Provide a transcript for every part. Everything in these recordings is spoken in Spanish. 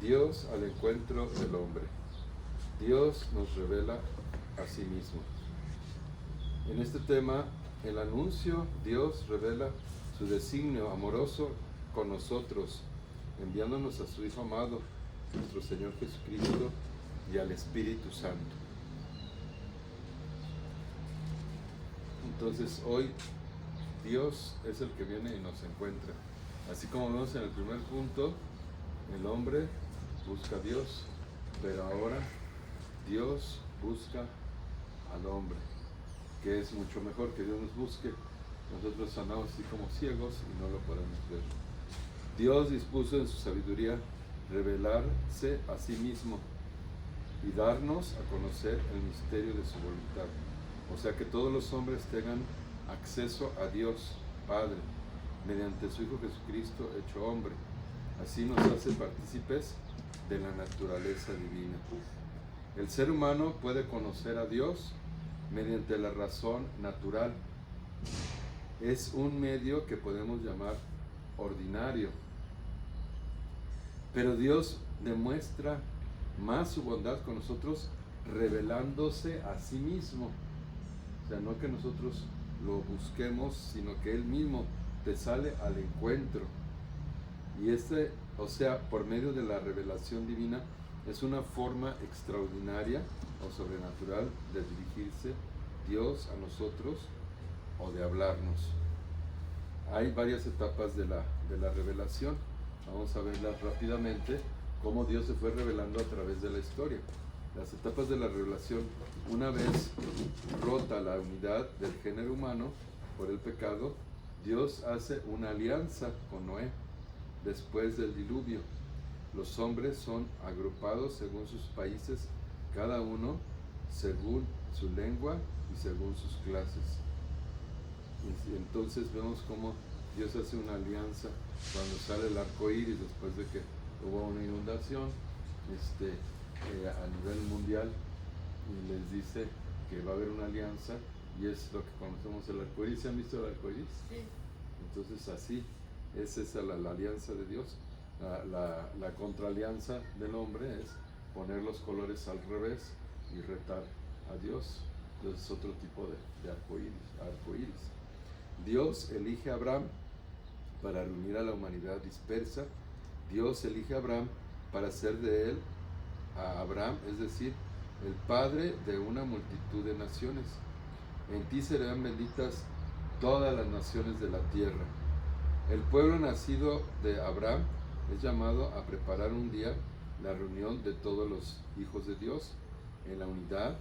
Dios al encuentro del hombre. Dios nos revela a sí mismo. En este tema, el anuncio, Dios revela su designio amoroso con nosotros, enviándonos a su Hijo amado, nuestro Señor Jesucristo, y al Espíritu Santo. Entonces hoy Dios es el que viene y nos encuentra. Así como vemos en el primer punto, el hombre busca a Dios, pero ahora Dios busca al hombre, que es mucho mejor que Dios nos busque. Nosotros andamos así como ciegos y no lo podemos ver. Dios dispuso en su sabiduría revelarse a sí mismo y darnos a conocer el misterio de su voluntad. O sea, que todos los hombres tengan acceso a Dios Padre mediante su Hijo Jesucristo hecho hombre. Así nos hace partícipes de la naturaleza divina. El ser humano puede conocer a Dios mediante la razón natural. Es un medio que podemos llamar ordinario. Pero Dios demuestra más su bondad con nosotros revelándose a sí mismo. O sea, no que nosotros lo busquemos, sino que Él mismo te sale al encuentro. Y o sea, por medio de la revelación divina, es una forma extraordinaria o sobrenatural de dirigirse Dios a nosotros o de hablarnos. Hay varias etapas de la revelación. Vamos a verlas rápidamente, cómo Dios se fue revelando a través de la historia. Las etapas de la revelación: una vez rota la unidad del género humano por el pecado, Dios hace una alianza con Noé. Después del diluvio, los hombres son agrupados según sus países, cada uno según su lengua y según sus clases. Y entonces vemos cómo Dios hace una alianza cuando sale el arco iris después de que hubo una inundación a nivel mundial, y les dice que va a haber una alianza, y es lo que conocemos el arco iris. ¿Se han visto el arco iris? Sí. Entonces así es esa la alianza de Dios. La contraalianza del hombre es poner los colores al revés y retar a Dios. Entonces es otro tipo de arco iris. Dios elige a Abraham para reunir a la humanidad dispersa. Dios elige a Abraham para hacer de él, a Abraham, es decir, el padre de una multitud de naciones. En ti serán benditas todas las naciones de la tierra. El pueblo nacido de Abraham es llamado a preparar un día la reunión de todos los hijos de Dios en la unidad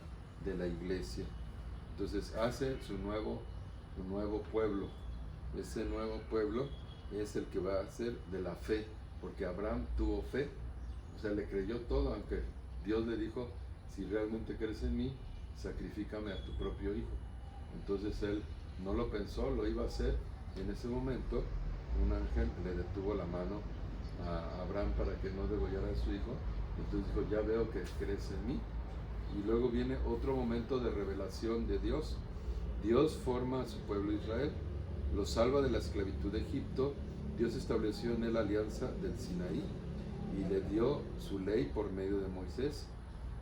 de la iglesia. Entonces hace su nuevo pueblo. Ese nuevo pueblo es el que va a ser de la fe, porque Abraham tuvo fe, o sea, le creyó todo, aunque Dios le dijo: si realmente crees en mí, sacrifícame a tu propio hijo. Entonces él no lo pensó, lo iba a hacer, y en ese momento un ángel le detuvo la mano a Abraham para que no degollara a su hijo. Entonces dijo: ya veo que crees en mí. Y luego viene otro momento de revelación de Dios. Dios forma a su pueblo Israel, lo salva de la esclavitud de Egipto. Dios estableció en él la alianza del Sinaí y le dio su ley por medio de Moisés.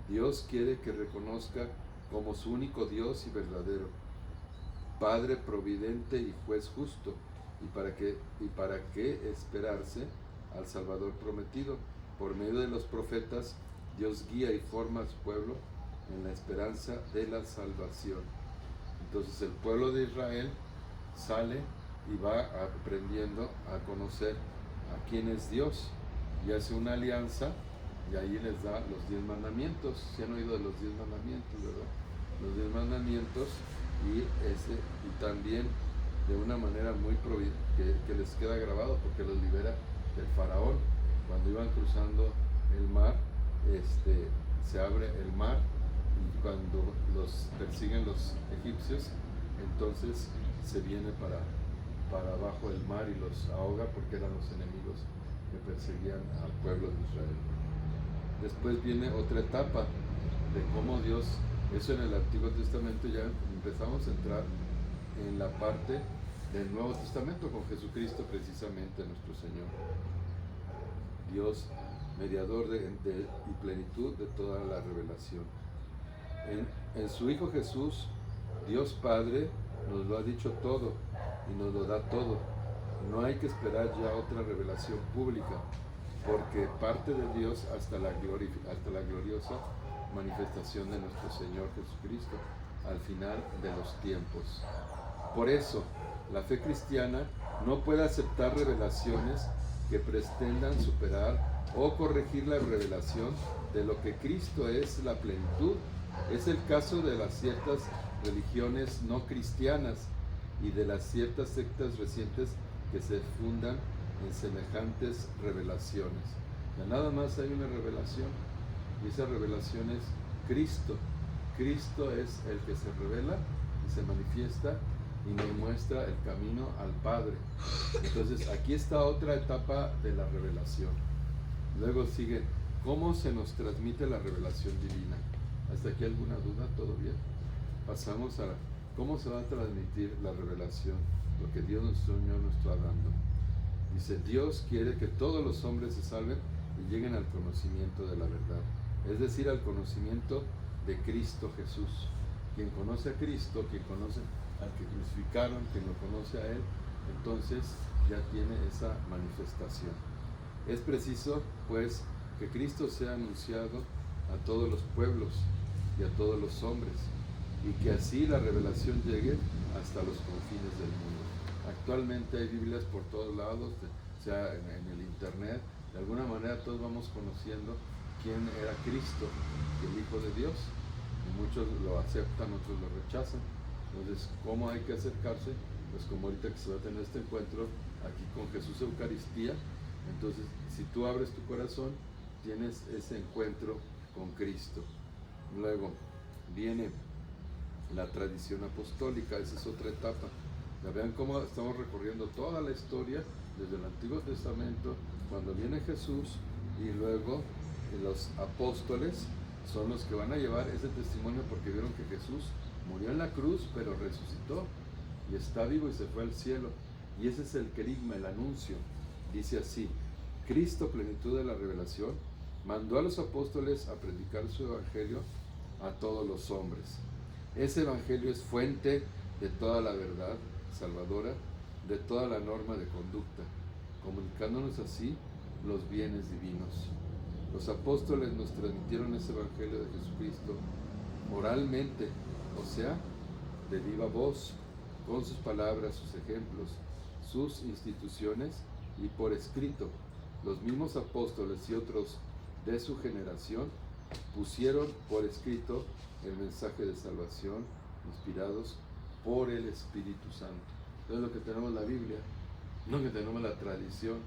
Dios quiere que reconozca como su único Dios y verdadero, Padre providente y juez justo, y para qué esperarse al Salvador prometido. Por medio de los profetas, Dios guía y forma a su pueblo en la esperanza de la salvación. Entonces el pueblo de Israel sale y va aprendiendo a conocer a quién es Dios, y hace una alianza, y ahí les da los 10 mandamientos. ¿Se han oído de los 10 mandamientos, verdad? Los 10 mandamientos, y también de una manera muy que les queda grabado, porque los libera del faraón. Cuando iban cruzando el mar, se abre el mar, y cuando los persiguen los egipcios, entonces se viene para abajo el mar y los ahoga, porque eran los enemigos que perseguían al pueblo de Israel. Después viene otra etapa de cómo Dios, eso en el Antiguo Testamento. Ya empezamos a entrar en la parte del Nuevo Testamento con Jesucristo, precisamente nuestro Señor. Dios mediador y plenitud de toda la revelación. En su Hijo Jesús, Dios Padre nos lo ha dicho todo y nos lo da todo. No hay que esperar ya otra revelación pública, porque parte de Dios hasta la gloriosa manifestación de nuestro Señor Jesucristo al final de los tiempos. Por eso, la fe cristiana no puede aceptar revelaciones que pretendan superar o corregir la revelación de lo que Cristo es la plenitud. Es el caso de las ciertas religiones no cristianas y de las ciertas sectas recientes que se fundan en semejantes revelaciones. Ya nada más hay una revelación, y esa revelación es Cristo. Cristo es el que se revela y se manifiesta y nos muestra el camino al Padre. Entonces aquí está otra etapa de la revelación. Luego sigue, ¿cómo se nos transmite la revelación divina? ¿Hasta aquí alguna duda? ¿Todo bien? Pasamos a cómo se va a transmitir la revelación, lo que Dios nuestro Señor nos está dando. Dice, Dios quiere que todos los hombres se salven y lleguen al conocimiento de la verdad, es decir, al conocimiento de Cristo Jesús. Quien conoce a Cristo, quien conoce al que crucificaron, quien lo conoce a Él, entonces ya tiene esa manifestación. Es preciso, pues, que Cristo sea anunciado a todos los pueblos y a todos los hombres, y que así la revelación llegue hasta los confines del mundo. Actualmente hay Biblias por todos lados, sea en el internet. De alguna manera todos vamos conociendo quién era Cristo, el Hijo de Dios, y muchos lo aceptan, otros lo rechazan. Entonces, ¿cómo hay que acercarse? Pues como ahorita que se va a tener este encuentro aquí con Jesús Eucaristía, entonces si tú abres tu corazón, tienes ese encuentro con Cristo. Luego viene la tradición apostólica, esa es otra etapa. Ya vean cómo estamos recorriendo toda la historia desde el Antiguo Testamento, cuando viene Jesús, y luego los apóstoles son los que van a llevar ese testimonio, porque vieron que Jesús murió en la cruz, pero resucitó y está vivo y se fue al cielo. Y ese es el querigma, el anuncio. Dice así: Cristo, plenitud de la revelación, mandó a los apóstoles a predicar su evangelio a todos los hombres. Ese evangelio es fuente de toda la verdad salvadora, de toda la norma de conducta, comunicándonos así los bienes divinos. Los apóstoles nos transmitieron ese evangelio de Jesucristo oralmente, o sea, de viva voz, con sus palabras, sus ejemplos, sus instituciones y por escrito. Los mismos apóstoles y otros de su generación pusieron por escrito el mensaje de salvación, inspirados por el Espíritu Santo. Entonces, lo que tenemos en la Biblia, no que tenemos la tradición.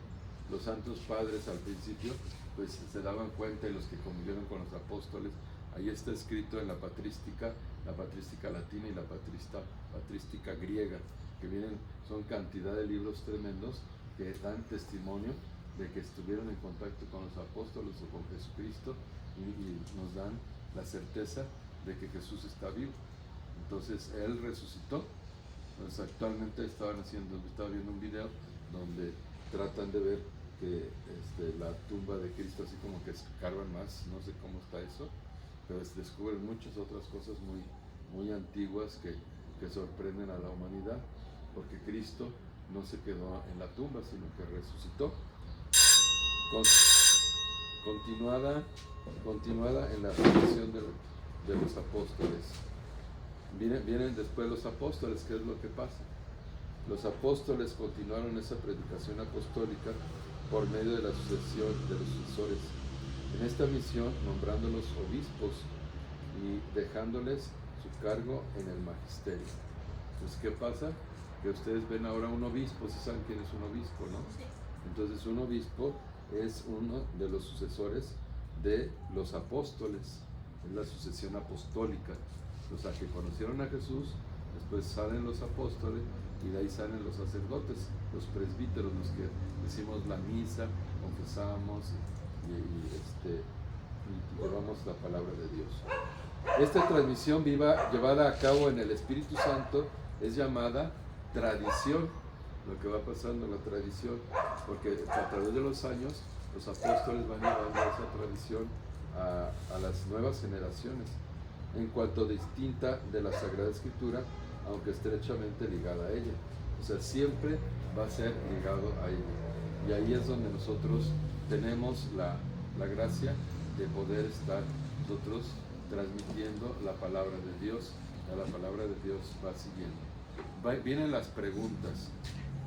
Los santos padres al principio pues se daban cuenta, y los que convivieron con los apóstoles, ahí está escrito en la patrística latina y la patrística griega, que son cantidad de libros tremendos que dan testimonio de que estuvieron en contacto con los apóstoles o con Jesucristo, y nos dan la certeza de que Jesús está vivo. Entonces Él resucitó. Pues actualmente estaba viendo un video donde tratan de ver que la tumba de Cristo, así como que escarban más, no sé cómo está eso, pero descubren muchas otras cosas muy, muy antiguas que sorprenden a la humanidad, porque Cristo no se quedó en la tumba, sino que resucitó. Continuada en la tradición de los apóstoles. Vienen después los apóstoles. ¿Qué es lo que pasa? Los apóstoles continuaron esa predicación apostólica por medio de la sucesión de los sucesores, en esta misión nombrándolos obispos y dejándoles su cargo en el magisterio. Entonces, ¿qué pasa? Que ustedes ven ahora un obispo, si saben quién es un obispo, ¿no? Entonces, un obispo es uno de los sucesores de los apóstoles, es la sucesión apostólica. O sea, que conocieron a Jesús, después salen los apóstoles y de ahí salen los sacerdotes, los presbíteros, los que decimos la misa, confesamos y llevamos la palabra de Dios. Esta transmisión llevada a cabo en el Espíritu Santo es llamada tradición, lo que va pasando en la tradición, porque a través de los años los apóstoles van llevando esa tradición a las nuevas generaciones, en cuanto distinta de la Sagrada Escritura, aunque estrechamente ligada a ella. O sea, siempre va a ser ligado a ella. Y ahí es donde nosotros tenemos la gracia de poder estar nosotros transmitiendo la palabra de Dios. La palabra de Dios va siguiendo. Vienen las preguntas.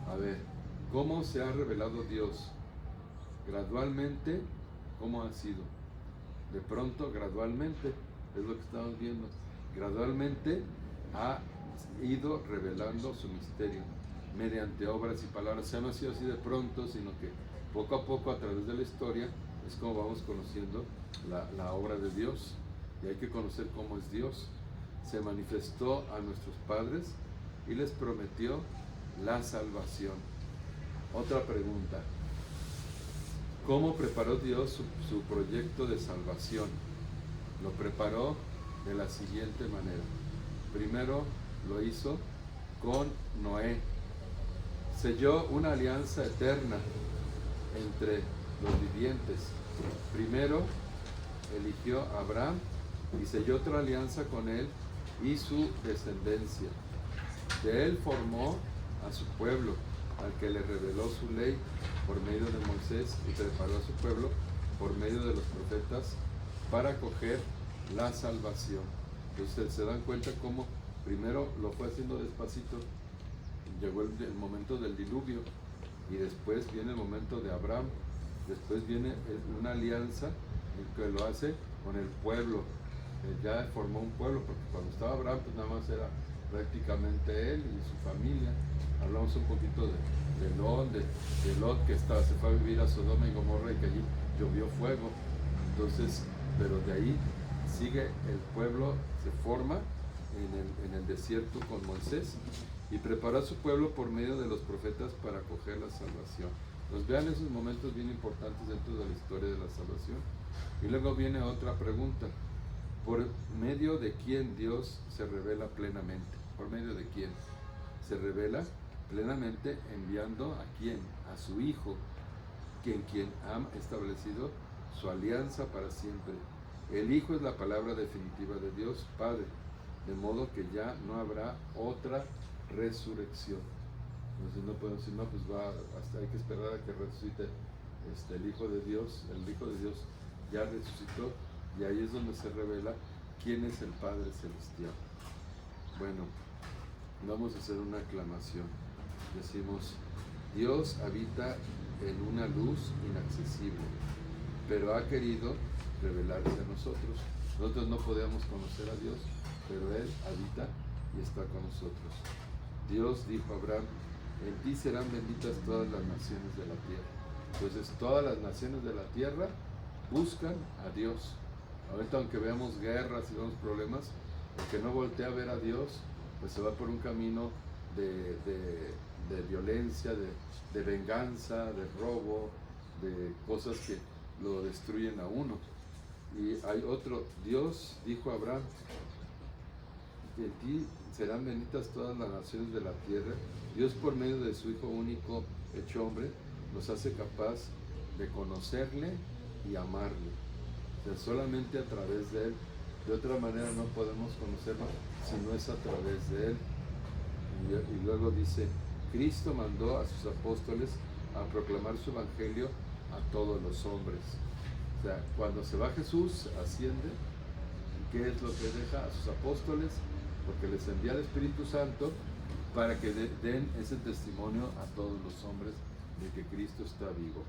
A ver, ¿cómo se ha revelado Dios? Gradualmente, ¿cómo ha sido? De pronto, gradualmente, es lo que estamos viendo. Gradualmente ha ido revelando su misterio mediante obras y palabras. O sea, no ha sido así de pronto, sino que poco a poco, a través de la historia, es como vamos conociendo la obra de Dios. Y hay que conocer cómo es Dios. Se manifestó a nuestros padres y les prometió la salvación. Otra pregunta: ¿cómo preparó Dios su proyecto de salvación? Lo preparó de la siguiente manera. Primero lo hizo con Noé. Selló una alianza eterna entre los vivientes. Primero eligió a Abraham y selló otra alianza con él y su descendencia. De él formó a su pueblo, al que le reveló su ley por medio de Moisés, y preparó a su pueblo por medio de los profetas para acoger la salvación. Entonces se dan cuenta cómo primero lo fue haciendo despacito. Llegó el momento del diluvio, y después viene el momento de Abraham. Después viene una alianza que lo hace con el pueblo. Ya formó un pueblo, porque cuando estaba Abraham, pues nada más era prácticamente él y su familia. Hablamos un poquito de Lot, que se fue a vivir a Sodoma y Gomorra, y que allí llovió fuego. Entonces, pero de ahí sigue el pueblo, se forma en el desierto con Moisés, y preparó a su pueblo por medio de los profetas para acoger la salvación. Nos vean esos momentos bien importantes dentro de la historia de la salvación. Y luego viene otra pregunta: ¿por medio de quién Dios se revela plenamente? ¿Por medio de quién? Se revela plenamente enviando ¿a quién? A su Hijo, quien ha establecido su alianza para siempre. El Hijo es la palabra definitiva de Dios Padre, de modo que ya no habrá otra resurrección. Entonces no podemos decir, no, pues hasta hay que esperar a que resucite el Hijo de Dios. El Hijo de Dios ya resucitó, y ahí es donde se revela quién es el Padre Celestial. Bueno, vamos a hacer una aclamación. Decimos: Dios habita en una luz inaccesible, pero ha querido revelarse a nosotros. Nosotros no podíamos conocer a Dios, pero Él habita y está con nosotros. Dios dijo a Abraham: en ti serán benditas todas las naciones de la tierra. Entonces todas las naciones de la tierra buscan a Dios. Ahorita, aunque veamos guerras y veamos problemas, el que no voltea a ver a Dios, pues se va por un camino de violencia, de venganza, de robo, de cosas que lo destruyen a uno. Y hay otro: Dios dijo a Abraham: en ti serán benditas todas las naciones de la tierra. Dios, por medio de su Hijo único hecho hombre, nos hace capaz de conocerle y amarle. O sea, solamente a través de Él. De otra manera no podemos conocerlo si no es a través de Él. Y luego dice: Cristo mandó a sus apóstoles a proclamar su evangelio a todos los hombres. O sea, cuando se va Jesús, asciende, ¿qué es lo que deja a sus apóstoles? Porque les envía el Espíritu Santo para que den ese testimonio a todos los hombres de que Cristo está vivo.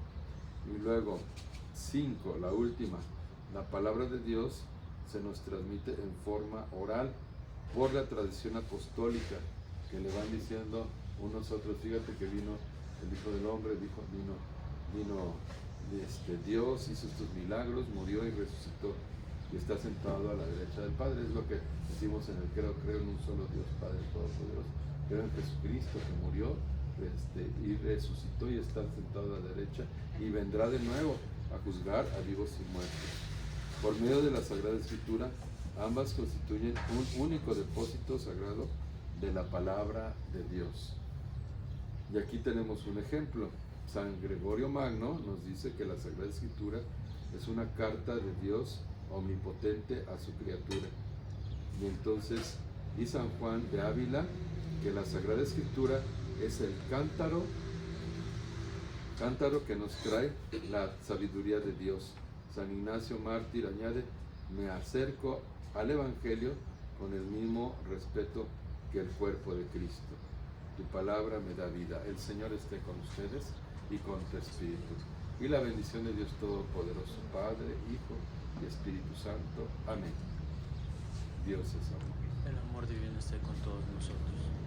Y luego, 5, la última: la palabra de Dios se nos transmite en forma oral por la tradición apostólica, que le van diciendo unos a otros. Fíjate que vino el Hijo del Hombre, vino Dios, hizo estos milagros, murió y resucitó, y está sentado a la derecha del Padre. Es lo que decimos en el creo en un solo Dios Padre Todopoderoso. Creo en Jesucristo, que murió y resucitó, y está sentado a la derecha, y vendrá de nuevo a juzgar a vivos y muertos. Por medio de la Sagrada Escritura, ambas constituyen un único depósito sagrado de la palabra de Dios. Y aquí tenemos un ejemplo. San Gregorio Magno nos dice que la Sagrada Escritura es una carta de Dios omnipotente a su criatura. Y entonces, y San Juan de Ávila, que la Sagrada Escritura es el cántaro que nos trae la sabiduría de Dios. San Ignacio Mártir añade, me acerco al Evangelio con el mismo respeto que el cuerpo de Cristo. Tu palabra me da vida. El Señor esté con ustedes y con tu espíritu. Y la bendición de Dios Todopoderoso, Padre, Hijo y Espíritu Santo. Amén. Dios es amor. El amor divino esté con todos nosotros.